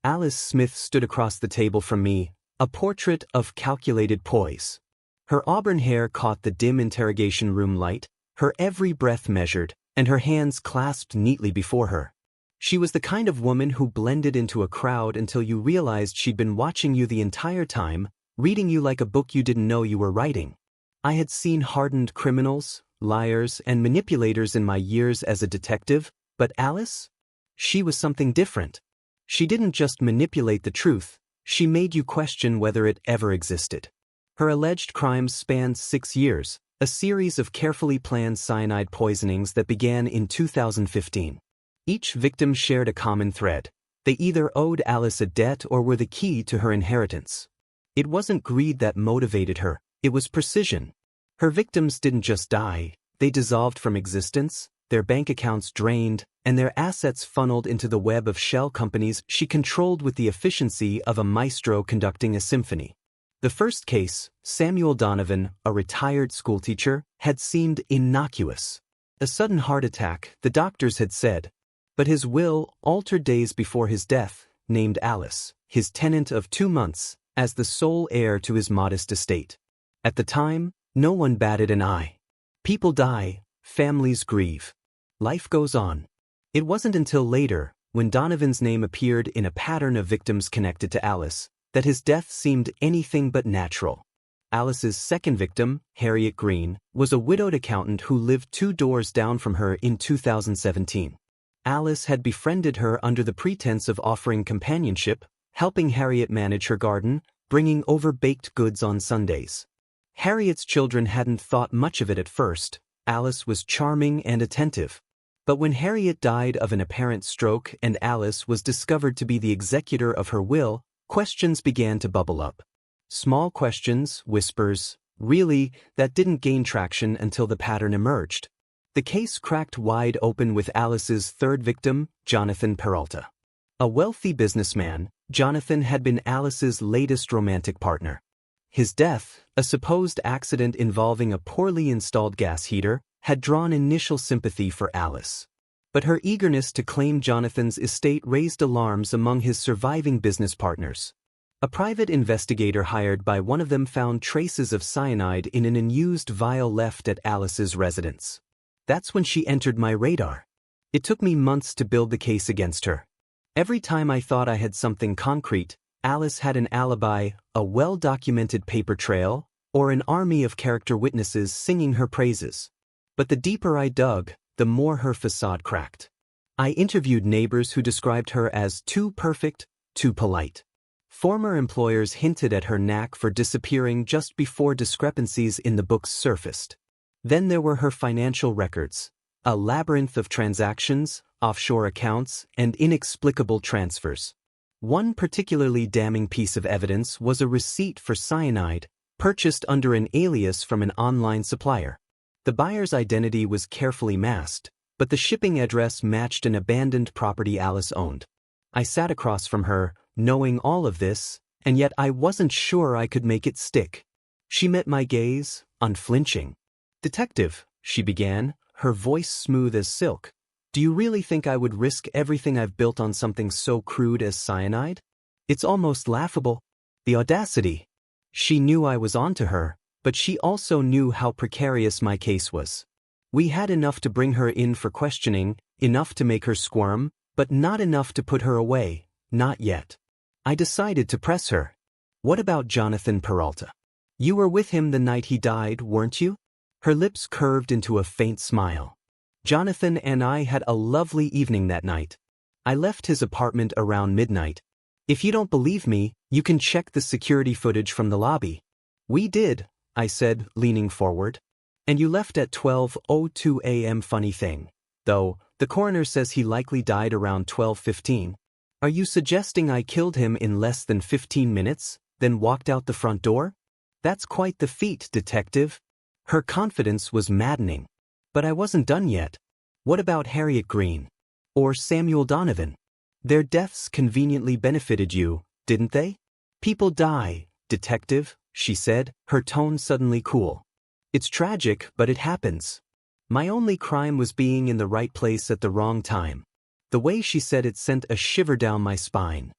Alice Smith stood across the table from me, a portrait of calculated poise. Her auburn hair caught the dim interrogation room light, her every breath measured, and her hands clasped neatly before her. She was the kind of woman who blended into a crowd until you realized she'd been watching you the entire time, reading you like a book you didn't know you were writing. I had seen hardened criminals, liars, and manipulators in my years as a detective, but Alice? She was something different. She didn't just manipulate the truth, she made you question whether it ever existed. Her alleged crimes spanned 6 years, a series of carefully planned cyanide poisonings that began in 2015. Each victim shared a common thread. They either owed Alice a debt or were the key to her inheritance. It wasn't greed that motivated her, it was precision. Her victims didn't just die, they dissolved from existence, their bank accounts drained, and their assets funneled into the web of shell companies she controlled with the efficiency of a maestro conducting a symphony. The first case, Samuel Donovan, a retired schoolteacher, had seemed innocuous. A sudden heart attack, the doctors had said. But his will, altered days before his death, named Alice, his tenant of 2 months, as the sole heir to his modest estate. At the time, no one batted an eye. People die, families grieve. Life goes on. It wasn't until later, when Donovan's name appeared in a pattern of victims connected to Alice, that his death seemed anything but natural. Alice's second victim, Harriet Green, was a widowed accountant who lived 2 doors down from her in 2017. Alice had befriended her under the pretense of offering companionship, helping Harriet manage her garden, bringing over baked goods on Sundays. Harriet's children hadn't thought much of it at first. Alice was charming and attentive. But when Harriet died of an apparent stroke and Alice was discovered to be the executor of her will, questions began to bubble up. Small questions, whispers, really, that didn't gain traction until the pattern emerged. The case cracked wide open with Alice's third victim, Jonathan Peralta. A wealthy businessman, Jonathan had been Alice's latest romantic partner. His death, a supposed accident involving a poorly installed gas heater, had drawn initial sympathy for Alice. But her eagerness to claim Jonathan's estate raised alarms among his surviving business partners. A private investigator hired by one of them found traces of cyanide in an unused vial left at Alice's residence. That's when she entered my radar. It took me months to build the case against her. Every time I thought I had something concrete, Alice had an alibi, a well-documented paper trail, or an army of character witnesses singing her praises. But the deeper I dug, the more her facade cracked. I interviewed neighbors who described her as too perfect, too polite. Former employers hinted at her knack for disappearing just before discrepancies in the books surfaced. Then there were her financial records, a labyrinth of transactions, offshore accounts, and inexplicable transfers. One particularly damning piece of evidence was a receipt for cyanide, purchased under an alias from an online supplier. The buyer's identity was carefully masked, but the shipping address matched an abandoned property Alice owned. I sat across from her, knowing all of this, and yet I wasn't sure I could make it stick. She met my gaze, unflinching. "Detective," she began, her voice smooth as silk, "do you really think I would risk everything I've built on something so crude as cyanide? It's almost laughable. The audacity." She knew I was onto her, but she also knew how precarious my case was. We had enough to bring her in for questioning, enough to make her squirm, but not enough to put her away, not yet. I decided to press her. "What about Jonathan Peralta? You were with him the night he died, weren't you?" Her lips curved into a faint smile. "Jonathan and I had a lovely evening that night. I left his apartment around midnight. If you don't believe me, you can check the security footage from the lobby." "We did," I said, leaning forward. "And you left at 12:02 a.m. Funny thing, though, the coroner says he likely died around 12:15. Are you suggesting I killed him in less than 15 minutes, then walked out the front door? That's quite the feat, detective." Her confidence was maddening. But I wasn't done yet. "What about Harriet Green? Or Samuel Donovan? Their deaths conveniently benefited you, didn't they?" "People die, detective," she said, her tone suddenly cool. "It's tragic, but it happens. My only crime was being in the right place at the wrong time." The way she said it sent a shiver down my spine.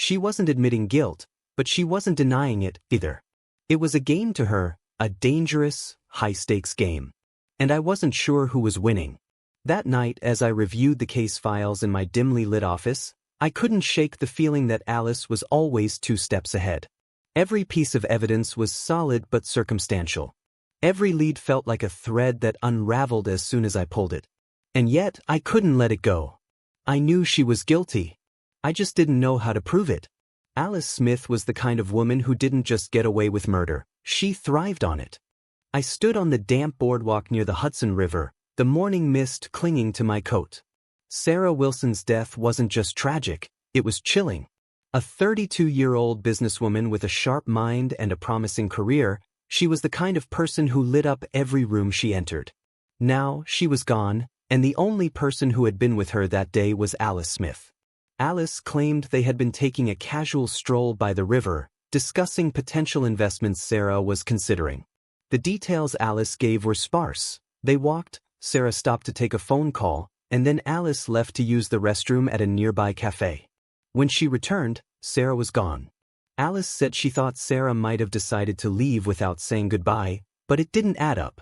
She wasn't admitting guilt, but she wasn't denying it either. It was a game to her, a dangerous, high-stakes game. And I wasn't sure who was winning. That night, as I reviewed the case files in my dimly lit office, I couldn't shake the feeling that Alice was always 2 steps ahead. Every piece of evidence was solid but circumstantial. Every lead felt like a thread that unraveled as soon as I pulled it. And yet, I couldn't let it go. I knew she was guilty. I just didn't know how to prove it. Alice Smith was the kind of woman who didn't just get away with murder, she thrived on it. I stood on the damp boardwalk near the Hudson River, the morning mist clinging to my coat. Sarah Wilson's death wasn't just tragic, it was chilling. A 32-year-old businesswoman with a sharp mind and a promising career, she was the kind of person who lit up every room she entered. Now, she was gone, and the only person who had been with her that day was Alice Smith. Alice claimed they had been taking a casual stroll by the river, discussing potential investments Sarah was considering. The details Alice gave were sparse. They walked, Sarah stopped to take a phone call, and then Alice left to use the restroom at a nearby cafe. When she returned, Sarah was gone. Alice said she thought Sarah might have decided to leave without saying goodbye, but it didn't add up.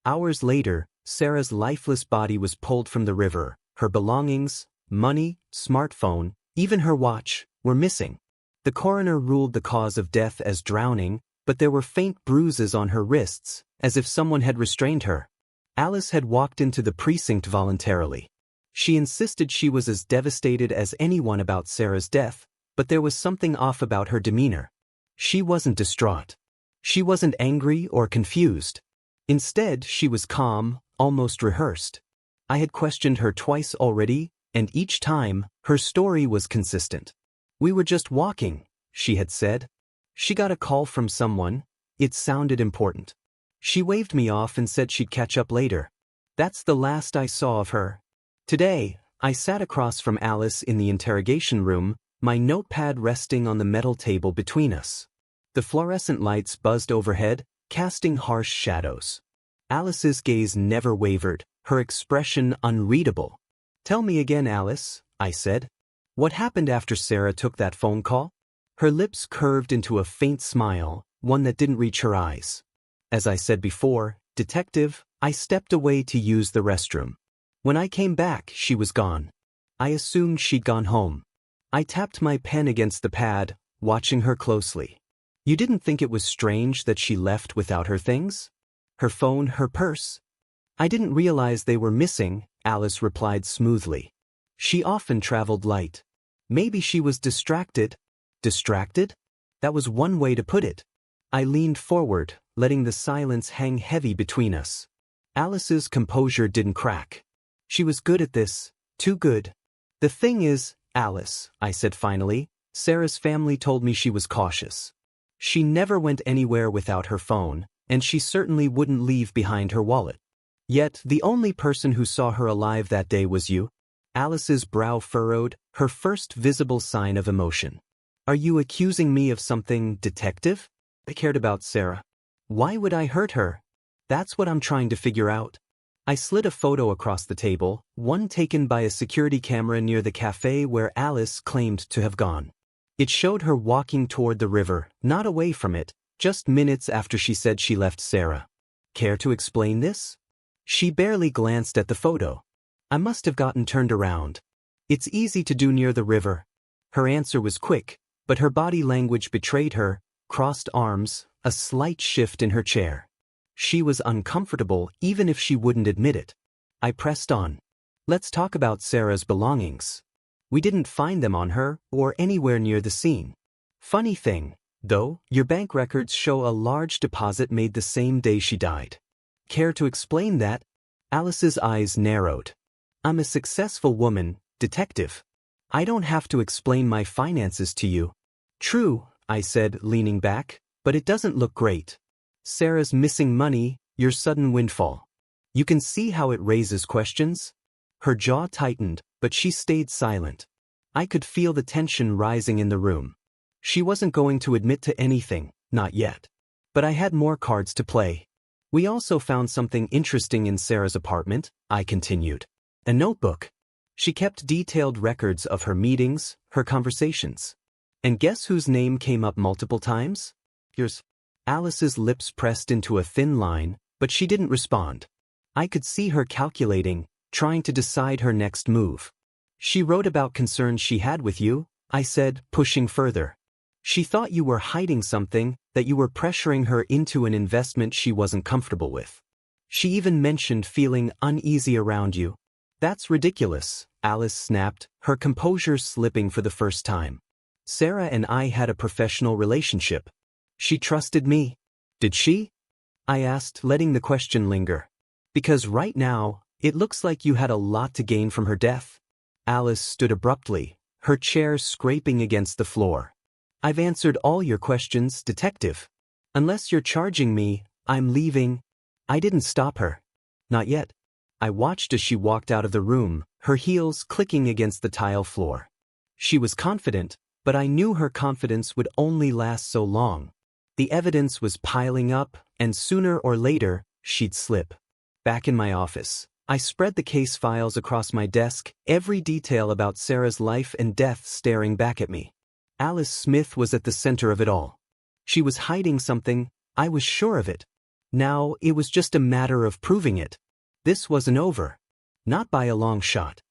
Hours later, Sarah's lifeless body was pulled from the river. Her belongings, money, smartphone, even her watch, were missing. The coroner ruled the cause of death as drowning, but there were faint bruises on her wrists, as if someone had restrained her. Alice had walked into the precinct voluntarily. She insisted she was as devastated as anyone about Sarah's death, but there was something off about her demeanor. She wasn't distraught. She wasn't angry or confused. Instead, she was calm, almost rehearsed. I had questioned her twice already, and each time, her story was consistent. "We were just walking," she had said. She got a call from someone. It sounded important. She waved me off and said she'd catch up later. That's the last I saw of her. Today, I sat across from Alice in the interrogation room, my notepad resting on the metal table between us. The fluorescent lights buzzed overhead, casting harsh shadows. Alice's gaze never wavered, her expression unreadable. "Tell me again, Alice," I said. "What happened after Sarah took that phone call?" Her lips curved into a faint smile, one that didn't reach her eyes. As I said before, detective, I stepped away to use the restroom. When I came back, she was gone. I assumed she'd gone home. I tapped my pen against the pad, watching her closely. "You didn't think it was strange that she left without her things? Her phone, her purse?" "I didn't realize they were missing," Alice replied smoothly. "She often traveled light. Maybe she was distracted." Distracted? That was one way to put it. I leaned forward, letting the silence hang heavy between us. Alice's composure didn't crack. She was good at this, too good. "The thing is, Alice," I said finally, "Sarah's family told me she was cautious. She never went anywhere without her phone, and she certainly wouldn't leave behind her wallet. Yet, the only person who saw her alive that day was you." Alice's brow furrowed, her first visible sign of emotion. "Are you accusing me of something, detective?" "I cared about Sarah. Why would I hurt her? That's what I'm trying to figure out." I slid a photo across the table, one taken by a security camera near the cafe where Alice claimed to have gone. It showed her walking toward the river, not away from it, just minutes after she said she left Sarah. "Care to explain this?" She barely glanced at the photo. "I must have gotten turned around. It's easy to do near the river." Her answer was quick, but her body language betrayed her, crossed arms, a slight shift in her chair. She was uncomfortable even if she wouldn't admit it. I pressed on. "Let's talk about Sarah's belongings. We didn't find them on her or anywhere near the scene. Funny thing, though, your bank records show a large deposit made the same day she died. Care to explain that?" Alice's eyes narrowed. "I'm a successful woman, detective. I don't have to explain my finances to you." "True," I said, leaning back, "but it doesn't look great. Sarah's missing money, your sudden windfall. You can see how it raises questions." Her jaw tightened, but she stayed silent. I could feel the tension rising in the room. She wasn't going to admit to anything, not yet. But I had more cards to play. "We also found something interesting in Sarah's apartment," I continued. "A notebook. She kept detailed records of her meetings, her conversations. And guess whose name came up multiple times? Yours. Alice's lips pressed into a thin line, but she didn't respond. I could see her calculating, trying to decide her next move. She wrote about concerns she had with you, I said, pushing further. She thought you were hiding something, that you were pressuring her into an investment she wasn't comfortable with. She even mentioned feeling uneasy around you. That's ridiculous, Alice snapped, her composure slipping for the first time. Sarah and I had a professional relationship. She trusted me. Did she? I asked, letting the question linger. Because right now, it looks like you had a lot to gain from her death. Alice stood abruptly, her chair scraping against the floor. I've answered all your questions, detective. Unless you're charging me, I'm leaving. I didn't stop her. Not yet. I watched as she walked out of the room, her heels clicking against the tile floor. She was confident, but I knew her confidence would only last so long. The evidence was piling up, and sooner or later, she'd slip. Back in my office, I spread the case files across my desk, every detail about Sarah's life and death staring back at me. Alice Smith was at the center of it all. She was hiding something, I was sure of it. Now, it was just a matter of proving it. This wasn't over. Not by a long shot.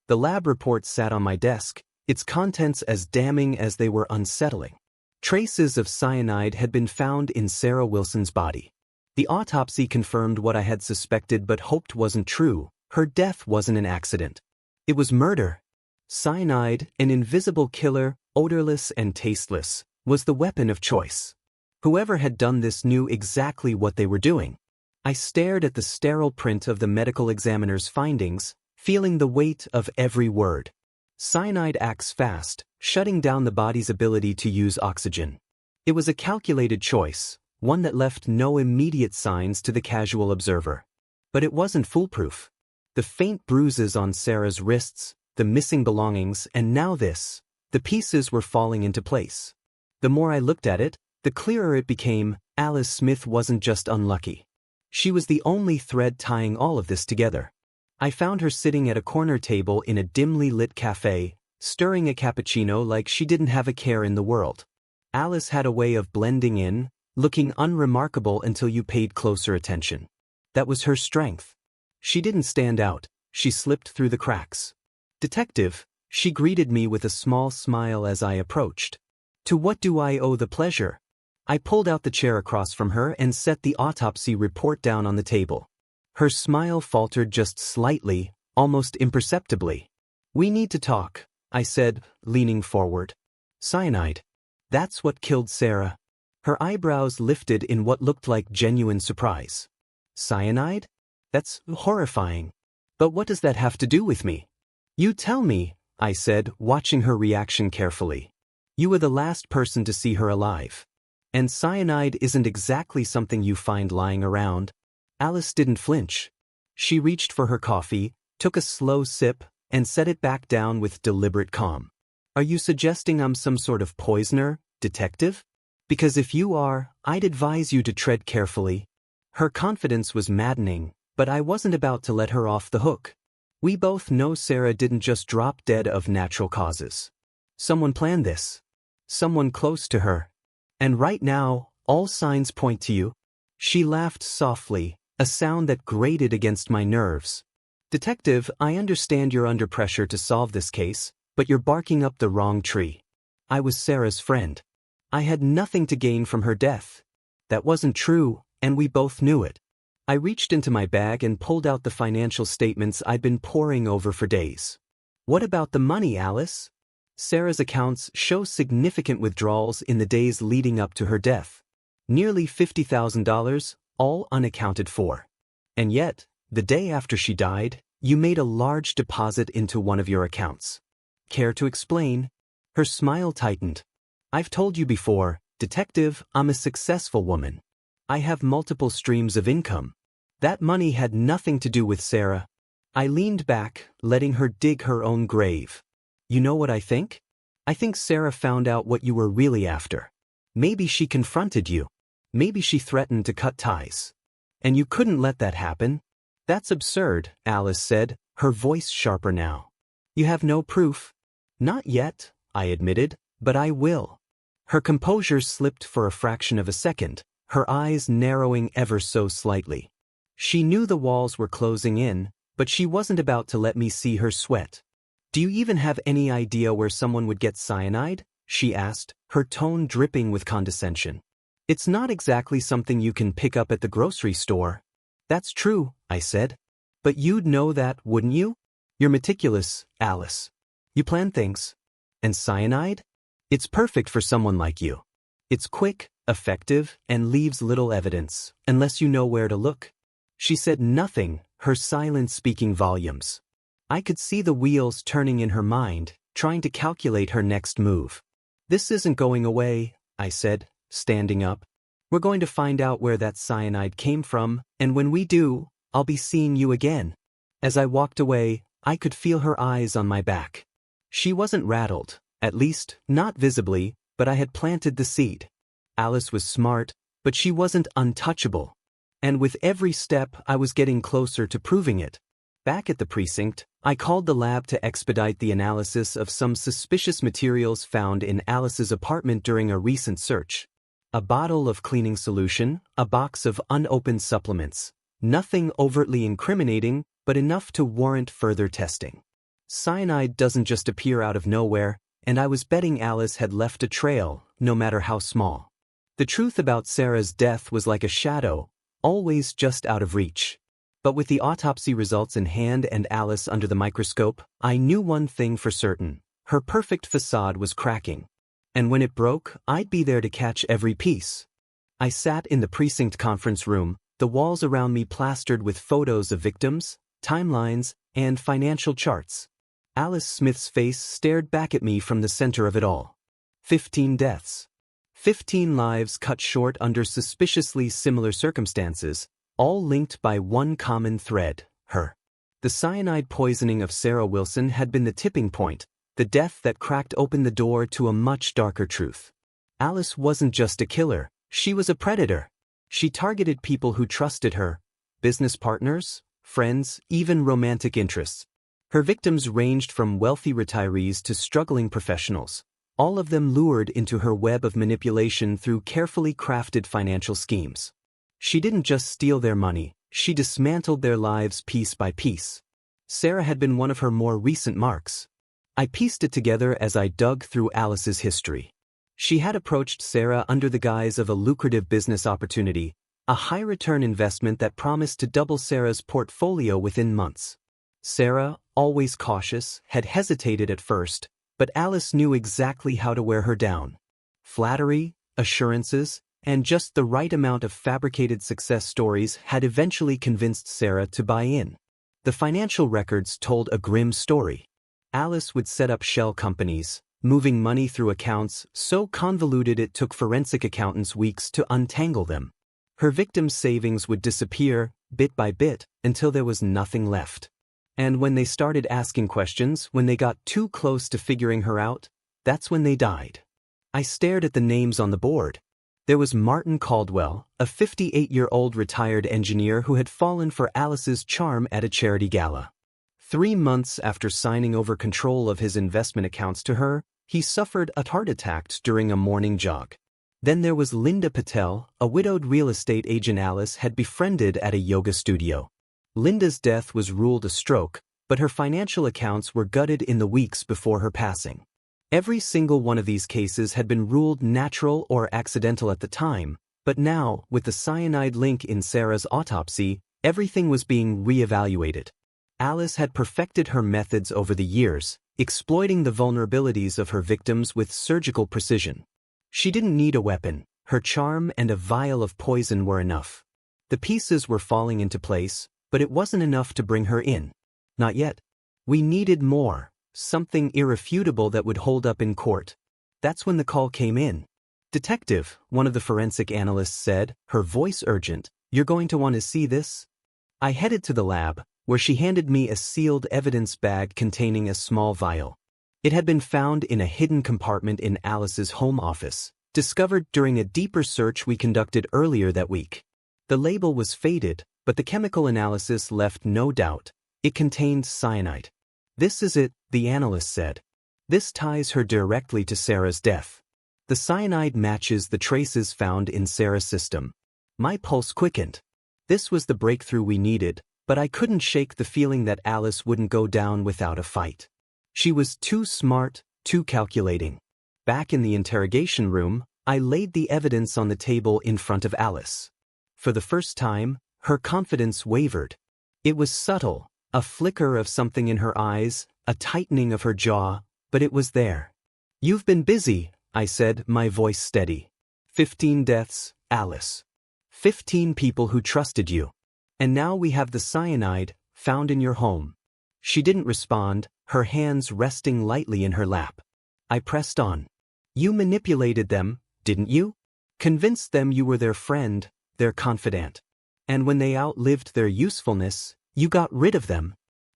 The lab report sat on my desk, its contents as damning as they were unsettling. Traces of cyanide had been found in Sarah Wilson's body. The autopsy confirmed what I had suspected but hoped wasn't true. Her death wasn't an accident. It was murder. Cyanide, an invisible killer, odorless and tasteless, was the weapon of choice. Whoever had done this knew exactly what they were doing. I stared at the sterile print of the medical examiner's findings, feeling the weight of every word. Cyanide acts fast, shutting down the body's ability to use oxygen. It was a calculated choice, one that left no immediate signs to the casual observer. But it wasn't foolproof. The faint bruises on Sarah's wrists, the missing belongings, and now this. The pieces were falling into place. The more I looked at it, the clearer it became. Alice Smith wasn't just unlucky. She was the only thread tying all of this together. I found her sitting at a corner table in a dimly lit cafe, stirring a cappuccino like she didn't have a care in the world. Alice had a way of blending in, looking unremarkable until you paid closer attention. That was her strength. She didn't stand out, she slipped through the cracks. Detective, she greeted me with a small smile as I approached. To what do I owe the pleasure? I pulled out the chair across from her and set the autopsy report down on the table. Her smile faltered just slightly, almost imperceptibly. We need to talk, I said, leaning forward. Cyanide. That's what killed Sarah. Her eyebrows lifted in what looked like genuine surprise. Cyanide? That's horrifying. But what does that have to do with me? You tell me, I said, watching her reaction carefully. You were the last person to see her alive. And cyanide isn't exactly something you find lying around. Alice didn't flinch. She reached for her coffee, took a slow sip, and set it back down with deliberate calm. Are you suggesting I'm some sort of poisoner, detective? Because if you are, I'd advise you to tread carefully. Her confidence was maddening, but I wasn't about to let her off the hook. We both know Sarah didn't just drop dead of natural causes. Someone planned this. Someone close to her. And right now, all signs point to you. She laughed softly, a sound that grated against my nerves. Detective, I understand you're under pressure to solve this case, but you're barking up the wrong tree. I was Sarah's friend. I had nothing to gain from her death. That wasn't true, and we both knew it. I reached into my bag and pulled out the financial statements I'd been poring over for days. What about the money, Alice? Sarah's accounts show significant withdrawals in the days leading up to her death. Nearly $50,000, all unaccounted for. And yet, the day after she died, you made a large deposit into one of your accounts. Care to explain? Her smile tightened. I've told you before, detective, I'm a successful woman. I have multiple streams of income. That money had nothing to do with Sarah. I leaned back, letting her dig her own grave. You know what I think? I think Sarah found out what you were really after. Maybe she confronted you. Maybe she threatened to cut ties. And you couldn't let that happen? That's absurd, Alice said, her voice sharper now. You have no proof? Not yet, I admitted, But I will. Her composure slipped for a fraction of a second, her eyes narrowing ever so slightly. She knew the walls were closing in, but she wasn't about to let me see her sweat. Do you even have any idea where someone would get cyanide? She asked, her tone dripping with condescension. It's not exactly something you can pick up at the grocery store. That's true, I said. But you'd know that, wouldn't you? You're meticulous, Alice. You plan things. And cyanide? It's perfect for someone like you. It's quick, effective, and leaves little evidence, unless you know where to look. She said nothing, her silence speaking volumes. I could see the wheels turning in her mind, trying to calculate her next move. This isn't going away, I said, standing up. We're going to find out where that cyanide came from, and when we do, I'll be seeing you again. As I walked away, I could feel her eyes on my back. She wasn't rattled, at least, not visibly, but I had planted the seed. Alice was smart, but she wasn't untouchable. And with every step, I was getting closer to proving it. Back at the precinct, I called the lab to expedite the analysis of some suspicious materials found in Alice's apartment during a recent search. A bottle of cleaning solution, a box of unopened supplements. Nothing overtly incriminating, but enough to warrant further testing. Cyanide doesn't just appear out of nowhere, and I was betting Alice had left a trail, no matter how small. The truth about Sarah's death was like a shadow, always just out of reach. But with the autopsy results in hand and Alice under the microscope, I knew one thing for certain. Her perfect facade was cracking. And when it broke, I'd be there to catch every piece. I sat in the precinct conference room, the walls around me plastered with photos of victims, timelines, and financial charts. Alice Smith's face stared back at me from the center of it all. 15 deaths. 15 lives cut short under suspiciously similar circumstances, all linked by one common thread, her. The cyanide poisoning of Sarah Wilson had been the tipping point, the death that cracked open the door to a much darker truth. Alice wasn't just a killer, she was a predator. She targeted people who trusted her, business partners, friends, even romantic interests. Her victims ranged from wealthy retirees to struggling professionals, all of them lured into her web of manipulation through carefully crafted financial schemes. She didn't just steal their money, she dismantled their lives piece by piece. Sarah had been one of her more recent marks. I pieced it together as I dug through Alice's history. She had approached Sarah under the guise of a lucrative business opportunity, a high-return investment that promised to double Sarah's portfolio within months. Sarah, always cautious, had hesitated at first, but Alice knew exactly how to wear her down. Flattery, assurances, and just the right amount of fabricated success stories had eventually convinced Sarah to buy in. The financial records told a grim story. Alice would set up shell companies, moving money through accounts so convoluted it took forensic accountants weeks to untangle them. Her victims' savings would disappear, bit by bit, until there was nothing left. And when they started asking questions, when they got too close to figuring her out, that's when they died. I stared at the names on the board. There was Martin Caldwell, a 58-year-old retired engineer who had fallen for Alice's charm at a charity gala. 3 months after signing over control of his investment accounts to her, he suffered a heart attack during a morning jog. Then there was Linda Patel, a widowed real estate agent Alice had befriended at a yoga studio. Linda's death was ruled a stroke, but her financial accounts were gutted in the weeks before her passing. Every single one of these cases had been ruled natural or accidental at the time, but now, with the cyanide link in Sarah's autopsy, everything was being re-evaluated. Alice had perfected her methods over the years, exploiting the vulnerabilities of her victims with surgical precision. She didn't need a weapon, her charm and a vial of poison were enough. The pieces were falling into place, but it wasn't enough to bring her in. Not yet. We needed more. Something irrefutable that would hold up in court. That's when the call came in. "Detective," one of the forensic analysts said, her voice urgent, "you're going to want to see this?" I headed to the lab, where she handed me a sealed evidence bag containing a small vial. It had been found in a hidden compartment in Alice's home office, discovered during a deeper search we conducted earlier that week. The label was faded, but the chemical analysis left no doubt. It contained cyanide. "This is it," the analyst said. This ties her directly to Sarah's death. The cyanide matches the traces found in Sarah's system. My pulse quickened. This was the breakthrough we needed, but I couldn't shake the feeling that Alice wouldn't go down without a fight. She was too smart, too calculating. Back in the interrogation room, I laid the evidence on the table in front of Alice. For the first time, her confidence wavered. It was subtle, a flicker of something in her eyes, a tightening of her jaw, but it was there. "You've been busy," I said, my voice steady. 15 deaths, Alice. 15 people who trusted you. And now we have the cyanide, found in your home. She didn't respond, her hands resting lightly in her lap. I pressed on. "You manipulated them, didn't you? Convinced them you were their friend, their confidant. And when they outlived their usefulness, you got rid of them."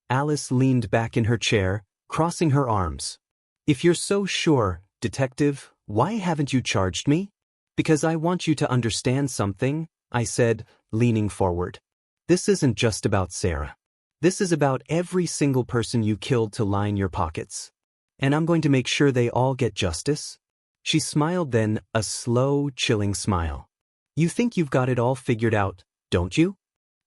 Alice leaned back in her chair, crossing her arms. "If you're so sure, Detective, why haven't you charged me?" "Because I want you to understand something," I said, leaning forward. "This isn't just about Sarah. This is about every single person you killed to line your pockets. And I'm going to make sure they all get justice." She smiled then, a slow, chilling smile. "You think you've got it all figured out, don't you?"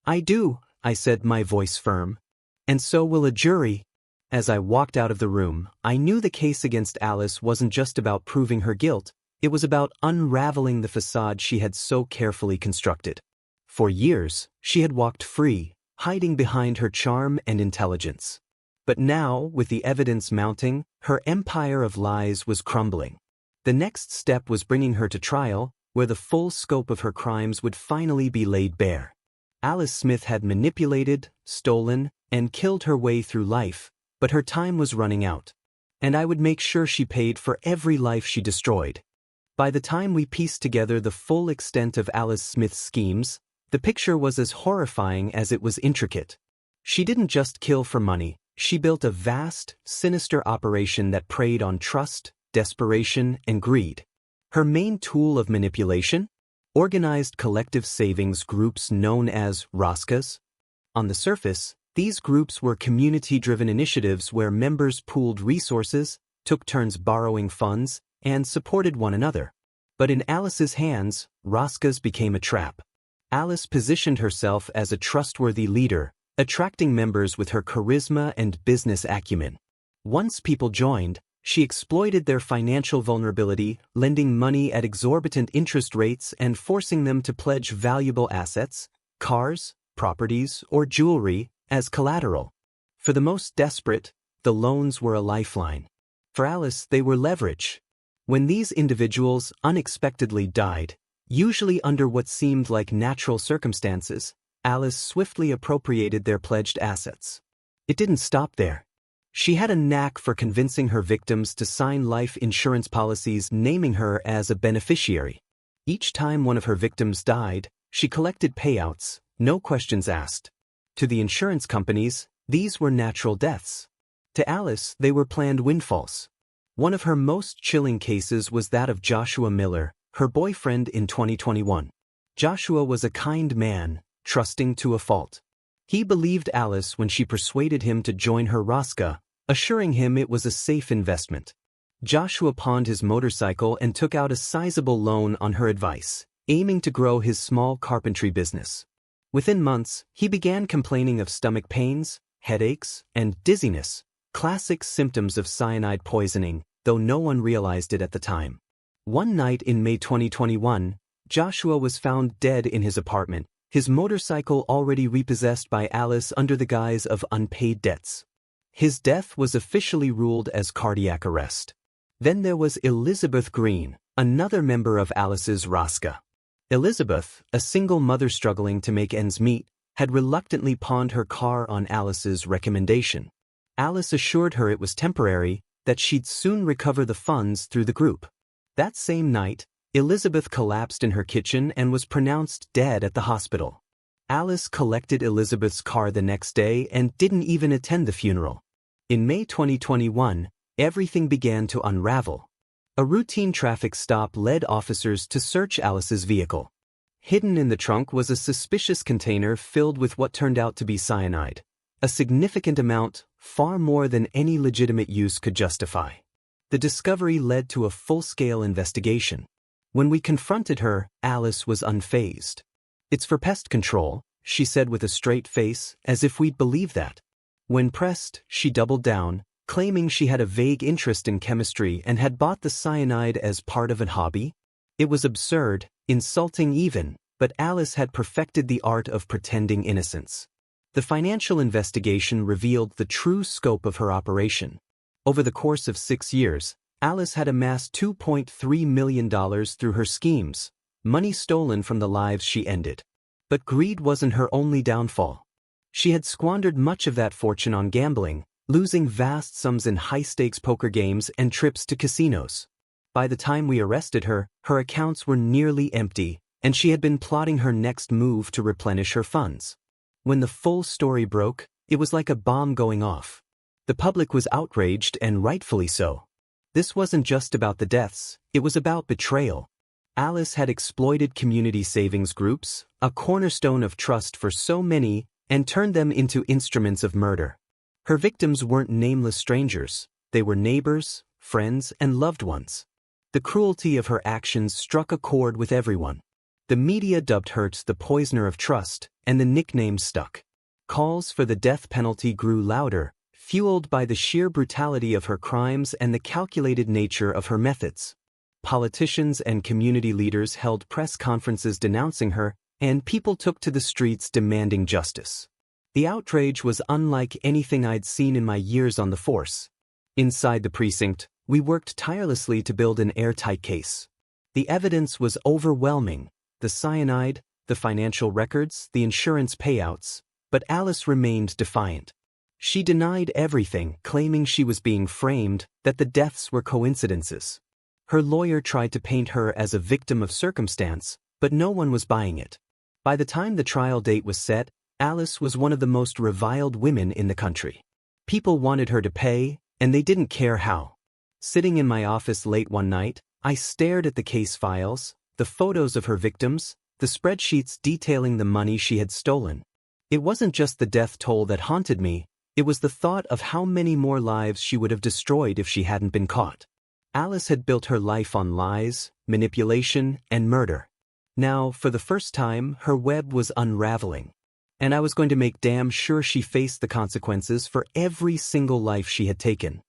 "I do," I said, my voice firm. "And so will a jury." As I walked out of the room, I knew the case against Alice wasn't just about proving her guilt, it was about unraveling the facade she had so carefully constructed. For years, she had walked free, hiding behind her charm and intelligence. But now, with the evidence mounting, her empire of lies was crumbling. The next step was bringing her to trial, where the full scope of her crimes would finally be laid bare. Alice Smith had manipulated, stolen, and killed her way through life, but her time was running out. And I would make sure she paid for every life she destroyed. By the time we pieced together the full extent of Alice Smith's schemes, the picture was as horrifying as it was intricate. She didn't just kill for money, she built a vast, sinister operation that preyed on trust, desperation, and greed. Her main tool of manipulation? Organized collective savings groups known as ROSCAs. On the surface, these groups were community-driven initiatives where members pooled resources, took turns borrowing funds, and supported one another. But in Alice's hands, ROSCAs became a trap. Alice positioned herself as a trustworthy leader, attracting members with her charisma and business acumen. Once people joined, she exploited their financial vulnerability, lending money at exorbitant interest rates and forcing them to pledge valuable assets, cars, properties, or jewelry, as collateral. For the most desperate, the loans were a lifeline. For Alice, they were leverage. When these individuals unexpectedly died, usually under what seemed like natural circumstances, Alice swiftly appropriated their pledged assets. It didn't stop there. She had a knack for convincing her victims to sign life insurance policies naming her as a beneficiary. Each time one of her victims died, she collected payouts, no questions asked. To the insurance companies, these were natural deaths. To Alice, they were planned windfalls. One of her most chilling cases was that of Joshua Miller, her boyfriend in 2021. Joshua was a kind man, trusting to a fault. He believed Alice when she persuaded him to join her ROSCA, assuring him it was a safe investment. Joshua pawned his motorcycle and took out a sizable loan on her advice, aiming to grow his small carpentry business. Within months, he began complaining of stomach pains, headaches, and dizziness, classic symptoms of cyanide poisoning, though no one realized it at the time. One night in May 2021, Joshua was found dead in his apartment, his motorcycle already repossessed by Alice under the guise of unpaid debts. His death was officially ruled as cardiac arrest. Then there was Elizabeth Green, another member of Alice's ROSCA. Elizabeth, a single mother struggling to make ends meet, had reluctantly pawned her car on Alice's recommendation. Alice assured her it was temporary, that she'd soon recover the funds through the group. That same night, Elizabeth collapsed in her kitchen and was pronounced dead at the hospital. Alice collected Elizabeth's car the next day and didn't even attend the funeral. In May 2021, everything began to unravel. A routine traffic stop led officers to search Alice's vehicle. Hidden in the trunk was a suspicious container filled with what turned out to be cyanide, a significant amount, far more than any legitimate use could justify. The discovery led to a full-scale investigation. When we confronted her, Alice was unfazed. "It's for pest control," she said with a straight face, as if we'd believe that. When pressed, she doubled down, claiming she had a vague interest in chemistry and had bought the cyanide as part of a hobby. It was absurd, insulting even, but Alice had perfected the art of pretending innocence. The financial investigation revealed the true scope of her operation. Over the course of 6 years, Alice had amassed $2.3 million through her schemes, money stolen from the lives she ended. But greed wasn't her only downfall. She had squandered much of that fortune on gambling, losing vast sums in high-stakes poker games and trips to casinos. By the time we arrested her, her accounts were nearly empty, and she had been plotting her next move to replenish her funds. When the full story broke, it was like a bomb going off. The public was outraged, and rightfully so. This wasn't just about the deaths, it was about betrayal. Alice had exploited community savings groups, a cornerstone of trust for so many, and turned them into instruments of murder. Her victims weren't nameless strangers, they were neighbors, friends, and loved ones. The cruelty of her actions struck a chord with everyone. The media dubbed her the poisoner of trust, and the nickname stuck. Calls for the death penalty grew louder, fueled by the sheer brutality of her crimes and the calculated nature of her methods. Politicians and community leaders held press conferences denouncing her, and people took to the streets demanding justice. The outrage was unlike anything I'd seen in my years on the force. Inside the precinct, we worked tirelessly to build an airtight case. The evidence was overwhelming: the cyanide, the financial records, the insurance payouts, but Alice remained defiant. She denied everything, claiming she was being framed, that the deaths were coincidences. Her lawyer tried to paint her as a victim of circumstance, but no one was buying it. By the time the trial date was set, Alice was one of the most reviled women in the country. People wanted her to pay, and they didn't care how. Sitting in my office late one night, I stared at the case files, the photos of her victims, the spreadsheets detailing the money she had stolen. It wasn't just the death toll that haunted me, it was the thought of how many more lives she would have destroyed if she hadn't been caught. Alice had built her life on lies, manipulation, and murder. Now, for the first time, her web was unraveling. And I was going to make damn sure she faced the consequences for every single life she had taken.